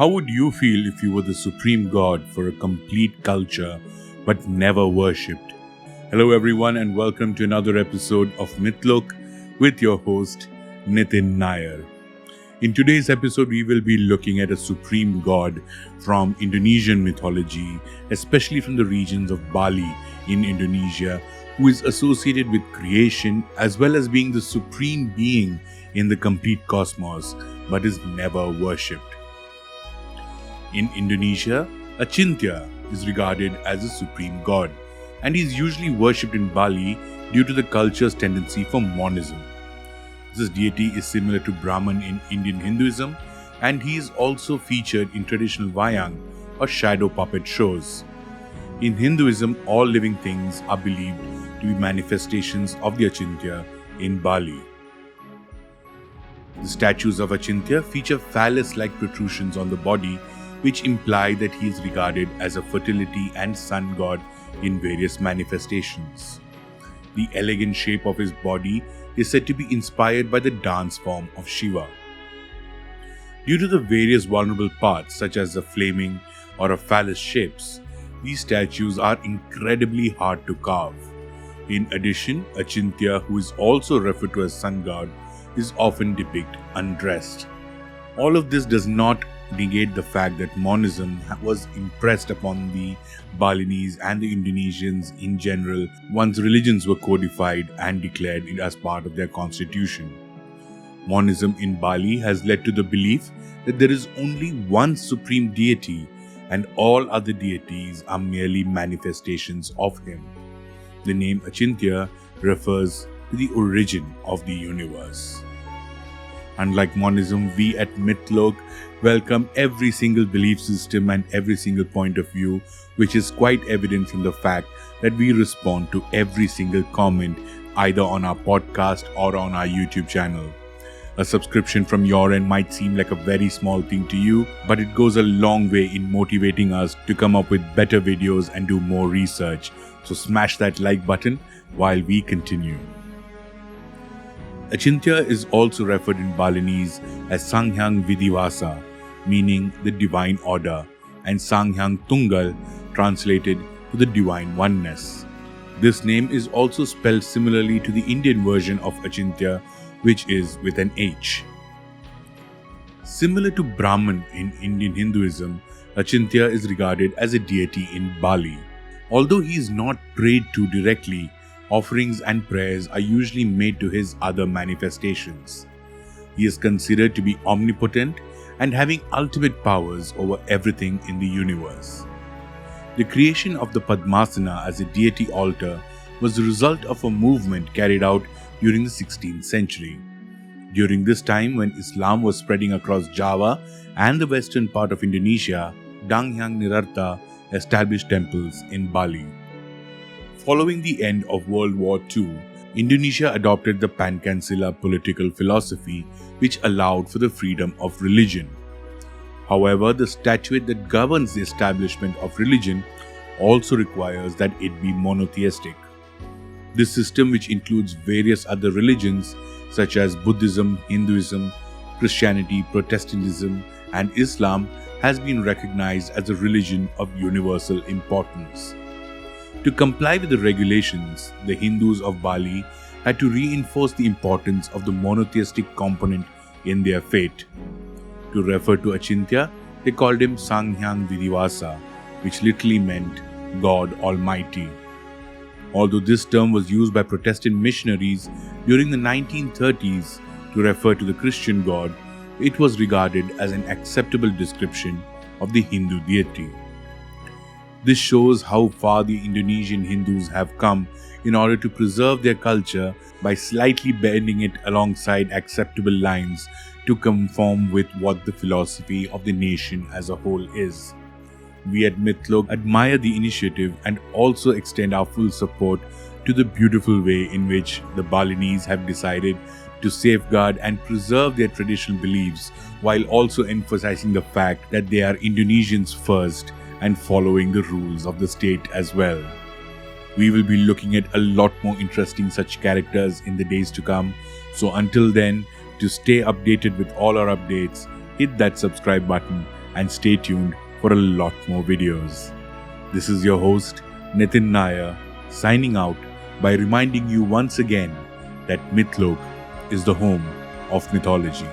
How would you feel if you were the supreme god for a complete culture but never worshipped? Hello everyone and welcome to another episode of Mythlok with your host Nitin Nair. In today's episode we will be looking at a supreme god from Indonesian mythology, especially from the regions of Bali in Indonesia, who is associated with creation as well as being the supreme being in the complete cosmos but is never worshipped. In Indonesia, Acintya is regarded as a supreme god, and he is usually worshipped in Bali due to the culture's tendency for monism. This deity is similar to Brahman in Indian Hinduism, and he is also featured in traditional Wayang or shadow puppet shows. In Hinduism, all living things are believed to be manifestations of the Acintya in Bali. The statues of Acintya feature phallus-like protrusions on the body, which imply that he is regarded as a fertility and sun god in various manifestations. The elegant shape of his body is said to be inspired by the dance form of Shiva. Due to the various vulnerable parts such as the flaming or a phallus shapes, these statues are incredibly hard to carve. In addition, Acintya, who is also referred to as sun god, is often depicted undressed. All of this does not negate the fact that monism was impressed upon the Balinese and the Indonesians in general once religions were codified and declared as part of their constitution. Monism in Bali has led to the belief that there is only one supreme deity and all other deities are merely manifestations of him. The name Acintya refers to the origin of the universe. Unlike monism, we at Mythlok welcome every single belief system and every single point of view, which is quite evident from the fact that we respond to every single comment either on our podcast or on our YouTube channel. A subscription from your end might seem like a very small thing to you, but it goes a long way in motivating us to come up with better videos and do more research. So smash that like button while we continue. Acintya is also referred in Balinese as Sanghyang Vidivasa, meaning the divine order, and Sanghyang Tunggal, translated to the divine oneness. This name is also spelled similarly to the Indian version of Acintya, which is with an H. Similar to Brahman in Indian Hinduism, Acintya is regarded as a deity in Bali. Although he is not prayed to directly, offerings and prayers are usually made to his other manifestations. He is considered to be omnipotent and having ultimate powers over everything in the universe. The creation of the Padmasana as a deity altar was the result of a movement carried out during the 16th century. During this time, when Islam was spreading across Java and the western part of Indonesia, Danghyang Nirarta established temples in Bali. Following the end of World War II, Indonesia adopted the Pancasila political philosophy, which allowed for the freedom of religion. However, the statute that governs the establishment of religion also requires that it be monotheistic. This system, which includes various other religions such as Buddhism, Hinduism, Christianity, Protestantism, and Islam, has been recognized as a religion of universal importance. To comply with the regulations, the Hindus of Bali had to reinforce the importance of the monotheistic component in their faith. To refer to Acintya, they called him Sanghyang Vidivasa, which literally meant God Almighty. Although this term was used by Protestant missionaries during the 1930s to refer to the Christian God, it was regarded as an acceptable description of the Hindu deity. This shows how far the Indonesian Hindus have come in order to preserve their culture by slightly bending it alongside acceptable lines to conform with what the philosophy of the nation as a whole is. We at Mythlok admire the initiative and also extend our full support to the beautiful way in which the Balinese have decided to safeguard and preserve their traditional beliefs while also emphasizing the fact that they are Indonesians first and following the rules of the state as well. We will be looking at a lot more interesting such characters in the days to come. So until then, to stay updated with all our updates, hit that subscribe button and stay tuned for a lot more videos. This is your host Nitin Nair signing out by reminding you once again that Mythlok is the home of mythology.